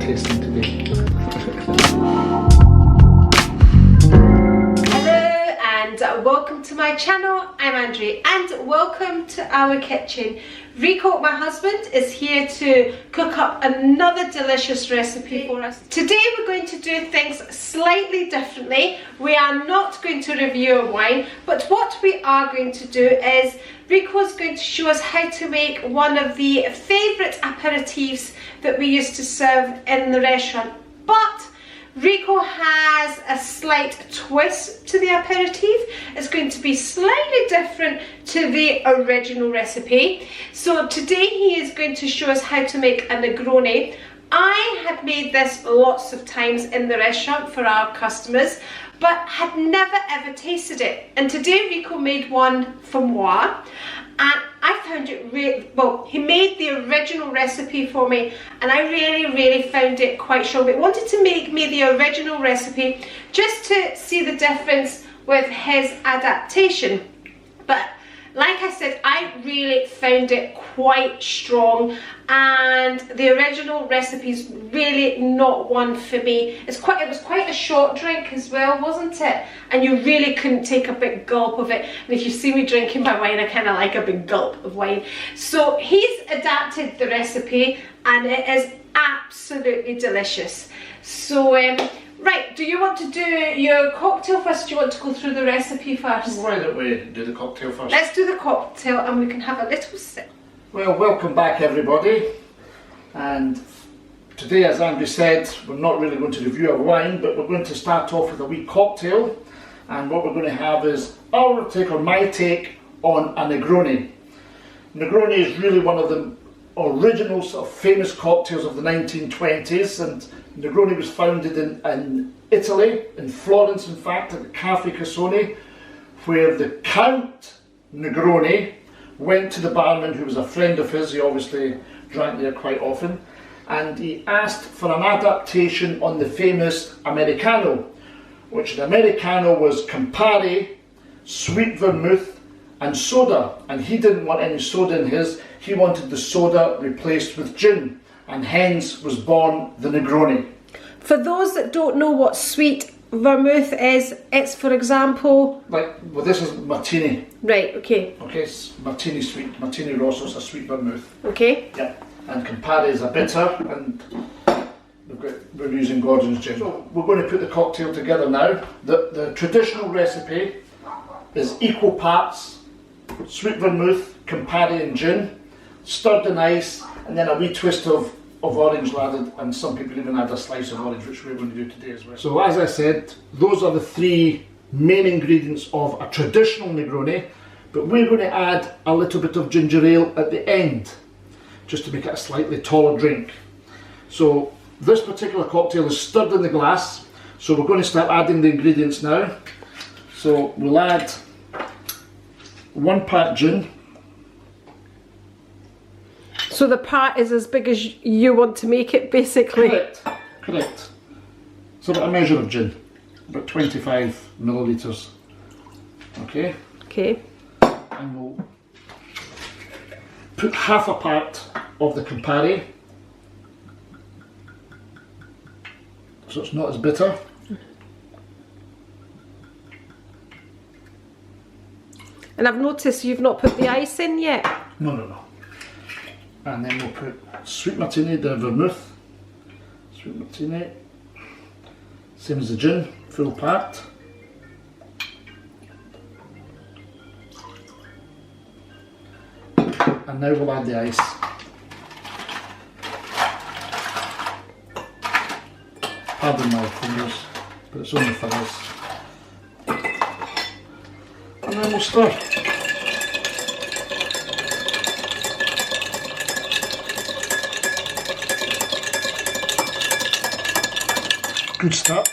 tasting today. Hello and welcome to my channel. I'm Andrea and welcome to our kitchen. Rico, my husband, is here to cook up another delicious recipe for us. Today we're going to do things slightly differently. We are not going to review a wine, but what we are going to do is Rico is going to show us how to make one of the favourite aperitifs that we used to serve in the restaurant. But Rico has a slight twist to the aperitif. It's going to be slightly different to the original recipe. So today he is going to show us how to make a Negroni. I had made this lots of times in the restaurant for our customers, but had never ever tasted it. And today Rico made one from WARE, and I found it really, well, he made the original recipe for me, and I really found it quite strong. But he wanted to make me the original recipe just to see the difference with his adaptation. But like I said, I really found it quite strong, and the original recipe's really not one for me. It was quite a short drink as well, wasn't it? And you really couldn't take a big gulp of it. And if you see me drinking my wine, I kind of like a big gulp of wine. So he's adapted the recipe, and it is absolutely delicious. So right, do you want to do your cocktail first? Do you want to go through the recipe first? Why don't we do the cocktail first? Let's do the cocktail and we can have a little sip. Well, welcome back everybody. And today, as Andrew said, we're not really going to review a wine, but we're going to start off with a wee cocktail. And what we're going to have is our take or my take on a Negroni. Negroni is really one of the original sort of famous cocktails of the 1920s, and Negroni was founded in Italy, in Florence in fact, at the Cafe Cassone, where the Count Negroni went to the barman, who was a friend of his. He obviously drank there quite often, and he asked for an adaptation on the famous Americano, which the Americano was Campari, sweet vermouth and soda, and he didn't want any soda in his. He wanted the soda replaced with gin, and hence was born the Negroni. For those that don't know what sweet vermouth is, it's, for example, Like, well, this is Martini. right, okay. Okay, it's Martini sweet, Martini Rosso is a sweet vermouth. Okay. Yeah, and Campari is a bitter, and we're using Gordon's gin. So we're going to put the cocktail together now. The traditional recipe is equal parts sweet vermouth, Campari and gin, stirred in ice, and then a wee twist of orange added, and some people even add a slice of orange, which we're going to do today as well. So as I said, those are the three main ingredients of a traditional Negroni, but we're going to add a little bit of ginger ale at the end, just to make it a slightly taller drink. So this particular cocktail is stirred in the glass, so we're going to start adding the ingredients now. So we'll add 1 part gin. So the part is as big as you want to make it, basically. Correct. So about a measure of gin, about 25 millilitres. Okay. Okay. And we'll put half a part of the Campari, so it's not as bitter. And I've noticed you've not put the ice in yet. No. And then we'll put sweet Martini, the vermouth. Sweet Martini, same as the gin, full part. And now we'll add the ice. Pardon my fingers, but it's only for us. And then we'll stir. Good start.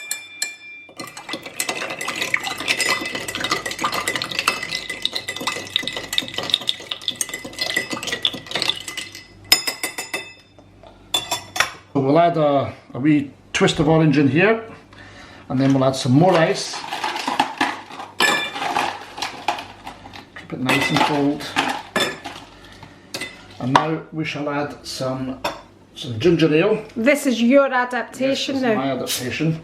So we'll add a wee twist of orange in here, and then we'll add some more ice. Keep it nice and cold. And now we shall add some some ginger ale. This is your adaptation Yes, this is now. my adaptation.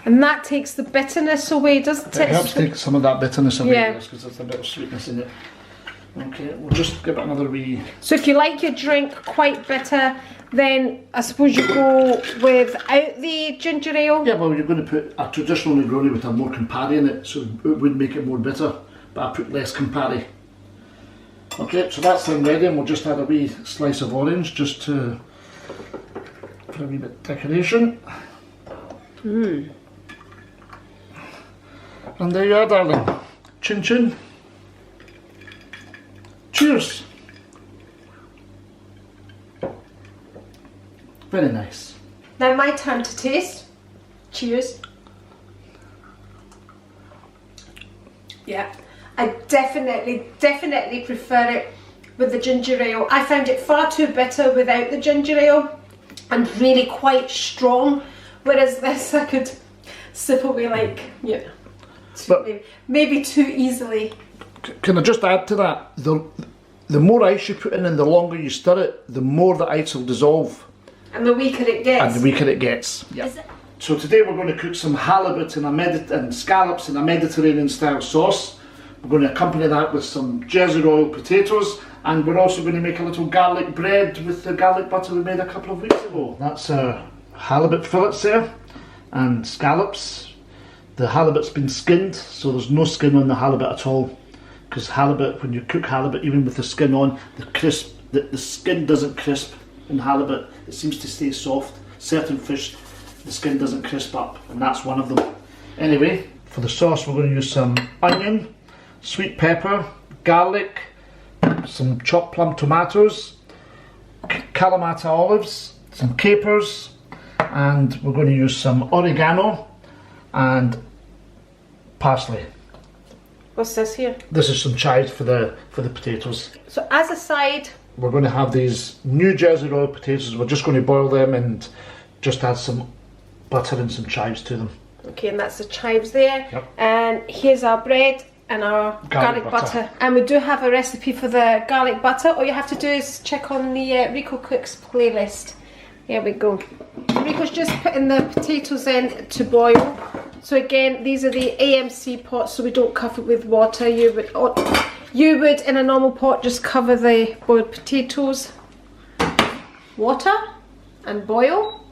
And that takes the bitterness away, doesn't it? It helps take some of that bitterness away, Yeah. yes, because there's a bit of sweetness in it. Okay, we'll just give it another wee... So if you like your drink quite bitter, then I suppose you go without the ginger ale. Yeah, well, you're going to put a traditional Negroni with a more Campari in it, so it would make it more bitter, but I put less Campari. Okay, so that's then ready, and we'll just add a wee slice of orange just to... for a wee bit of decoration. And there you are, darling. Chin chin. Cheers. Very nice. Now my turn to taste. Cheers. Yeah, I definitely prefer it with the ginger ale. I found it far too bitter without the ginger ale and really quite strong, whereas this I could sip away like, yeah, But- maybe too easily. Can I just add to that? The more ice you put in and the longer you stir it, the more the ice will dissolve And the weaker it gets. and the weaker it gets. Yeah. So today we're going to cook some halibut and scallops in a Mediterranean style sauce. We're going to accompany that with some Jersey Royal potatoes, and we're also going to make a little garlic bread with the garlic butter we made a couple of weeks ago. That's halibut fillets there and scallops. The halibut's been skinned, so there's no skin on the halibut at all. Because halibut, when you cook halibut, even with the skin on, the skin doesn't crisp in halibut. It seems to stay soft. Certain fish, the skin doesn't crisp up, and that's one of them. Anyway, for the sauce we're going to use some onion, sweet pepper, garlic, some chopped plum tomatoes, kalamata olives, some capers, and we're going to use some oregano and parsley. What's this here? This is some chives for the potatoes. So as a side, We're going to have these new Jersey Royal potatoes. We're just going to boil them and just add some butter and some chives to them. okay, and that's the chives there. Yep. And here's our bread and our garlic butter. And we do have a recipe for the garlic butter. All you have to do is check on the Rico Cooks playlist. There we go. Rico's just putting the potatoes in to boil. So again, these are the AMC pots, so we don't cover it with water. You would in a normal pot just cover the boiled potatoes, water, and boil.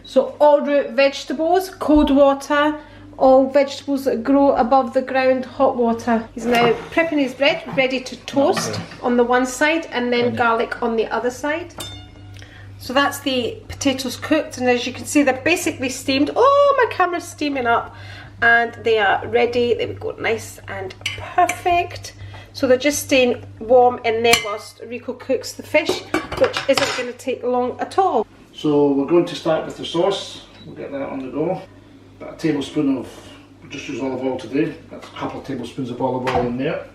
So all root vegetables, cold water, all vegetables that grow above the ground, hot water. He's now prepping his bread, ready to toast on the one side and then garlic on the other side. So that's the potatoes cooked, and as you can see they're basically steamed. Oh, my camera's steaming up, and they are ready. There we go, nice and perfect. So they're just staying warm in there whilst Rico cooks the fish, which isn't going to take long at all. So we're going to start with the sauce. We'll get that on the go. About a tablespoon of, we'll just use olive oil today. That's a couple of tablespoons of olive oil in there.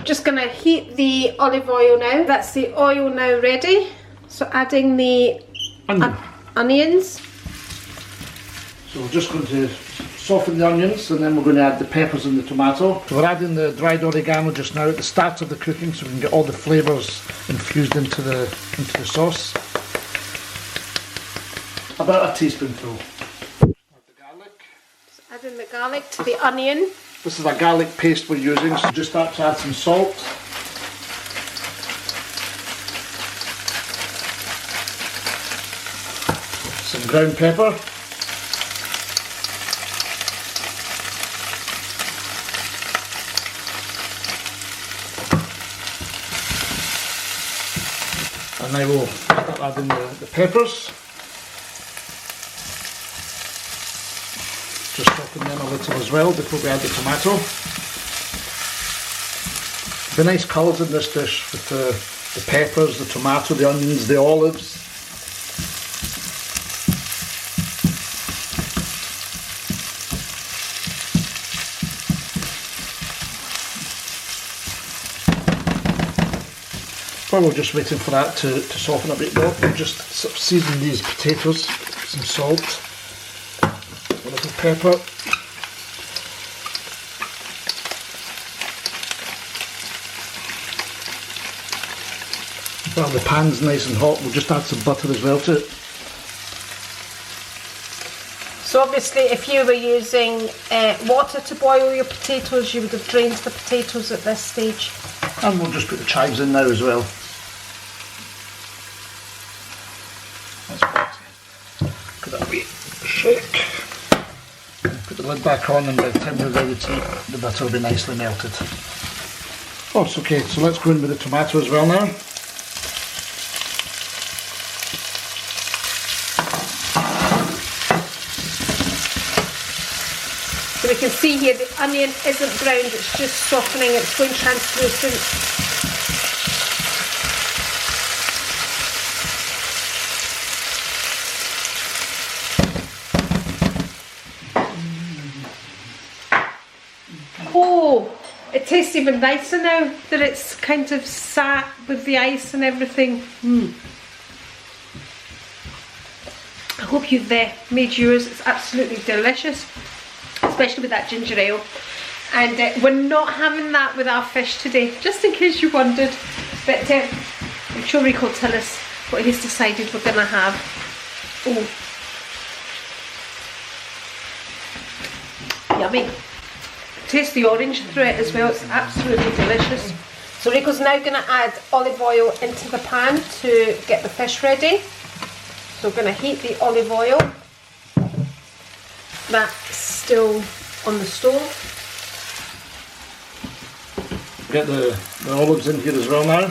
Just going to heat the olive oil now. That's the oil now ready. So adding the onions. So we're just going to soften the onions, and then we're going to add the peppers and the tomato. So we're adding the dried oregano just now at the start of the cooking, so we can get all the flavours infused into the sauce. About a teaspoonful. Add the garlic. Just adding the garlic to the onion. This is a garlic paste we're using, so just start to add some salt. Some ground pepper. And now we'll start adding the peppers. Just soften them a little as well before we add the tomato. The nice colours in this dish with the peppers, the tomato, the onions, the olives. While we're just waiting for that to soften a bit more, we'll just sort of season these potatoes with some salt. A little pepper, While the pan's nice and hot, we'll just add some butter as well to it. So obviously if you were using water to boil your potatoes, you would have drained the potatoes at this stage. And we'll just put the chives in now as well. Give that a wee shake. Put the lid back on, and by the time we're ready to eat, the butter will be nicely melted. Oh, it's okay, so let's go in with the tomato as well now. So we can see here the onion isn't browned, it's just softening, it's going translucent. Oh, it tastes even nicer now that it's kind of sat with the ice and everything. I hope you've made yours, it's absolutely delicious. Especially with that ginger ale, and we're not having that with our fish today, just in case you wondered, but I'm sure Rico will tell us what he's decided we're going to have. Oh, yummy. Taste the orange through it as well, it's absolutely delicious. So Rico's now going to add olive oil into the pan to get the fish ready. So we're going to heat the olive oil. That's still on the stove. Get the olives in here as well now.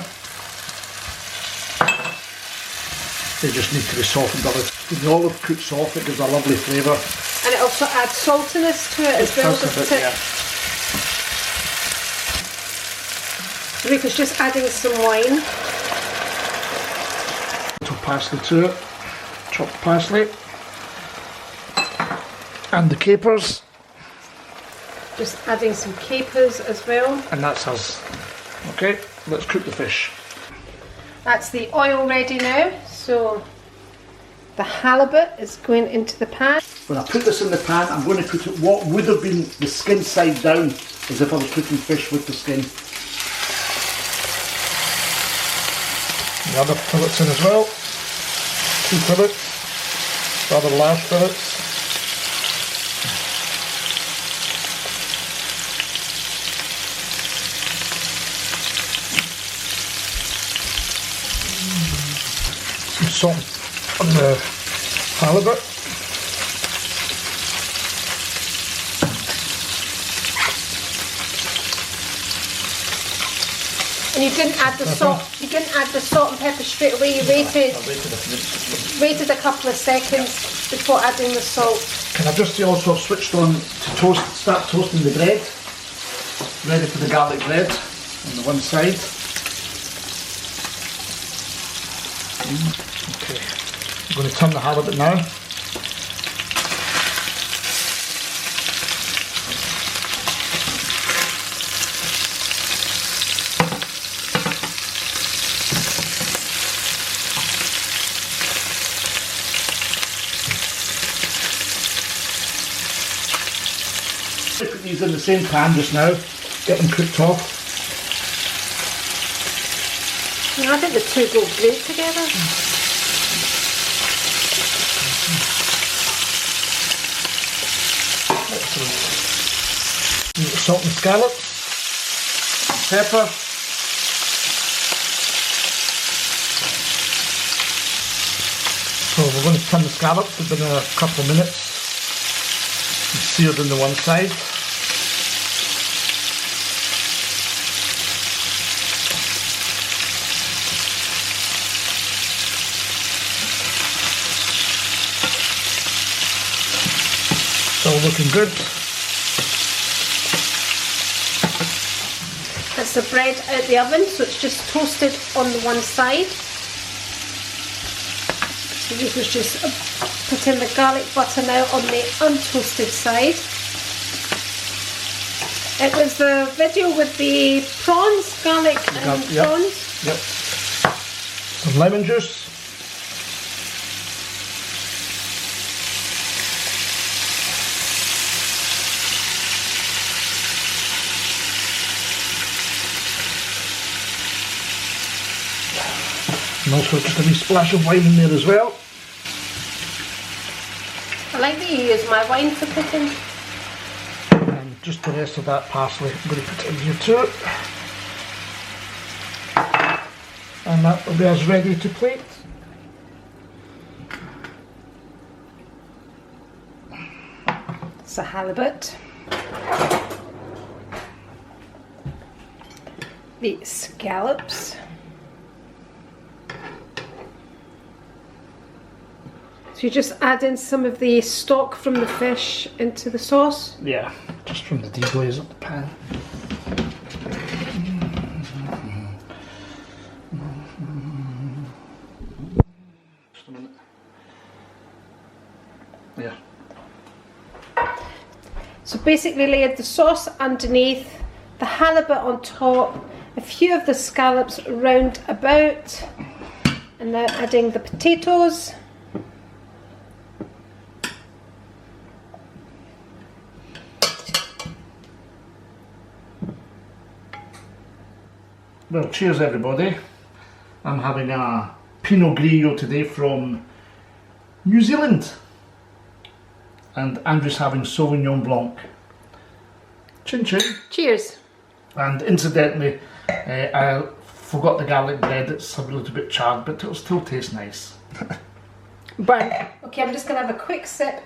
They just need to be softened up. When the olive cooks off, it gives a lovely flavour. And it also adds saltiness to it as well, doesn't it? Yeah. Rico's just adding some wine. Little parsley to it. Chopped parsley. And the capers. Just adding some capers as well. And that's us. Okay, let's cook the fish. That's the oil ready now. So the halibut is going into the pan. When I put this in the pan, I'm going to put it what would have been the skin side down, as if I was cooking fish with the skin. The other fillets in as well. 2 fillets, rather large fillets. Some salt on the halibut. And you didn't add the salt. You didn't add the salt and pepper straight away. You waited a couple of seconds before adding the salt. Can I just say also I've switched on to start toasting the bread. Ready for the garlic bread on the one side. Okay, I'm going to turn the halibut now. Put these in the same pan just now, get them cooked off. I think the two go great together. Salt and scallops, pepper. So we're going to turn the scallops within a couple of minutes. It's seared on the one side. It's all looking good. That's the bread out the oven, so it's just toasted on the one side. So this was just putting the garlic butter now on the untoasted side. It was the video with the prawns, garlic and prawns. Yep. Some lemon juice. And also just a wee splash of wine in there as well. I like that you use my wine for cooking. And just the rest of that parsley I'm going to put in here too. And that will be us ready to plate. It's a halibut. The scallops. So you just add in some of the stock from the fish into the sauce? Yeah, just from the deglaze of the pan. Just a minute. Yeah. So basically layered the sauce underneath, the halibut on top, a few of the scallops round about, and now adding the potatoes. Well, cheers everybody. I'm having a Pinot Grigio today from New Zealand. And Andrew's having Sauvignon Blanc. Chin chin. Cheers. And incidentally, I forgot the garlic bread. It's a little bit charred, but it'll still taste nice. Burn. Okay, I'm just going to have a quick sip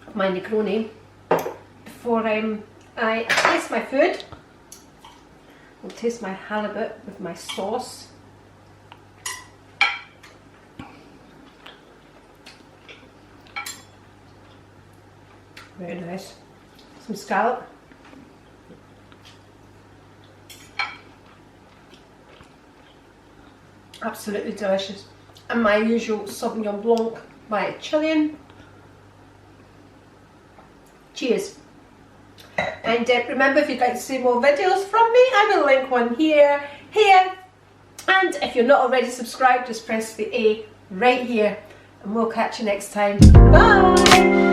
of my Negroni before I taste my food. I'll taste my halibut with my sauce. Very nice. Some scallop. Absolutely delicious. And my usual Sauvignon Blanc by Chilean. Cheers. And remember, if you'd like to see more videos from me, I will link one here, and if you're not already subscribed, just press the A right here, and we'll catch you next time. Bye!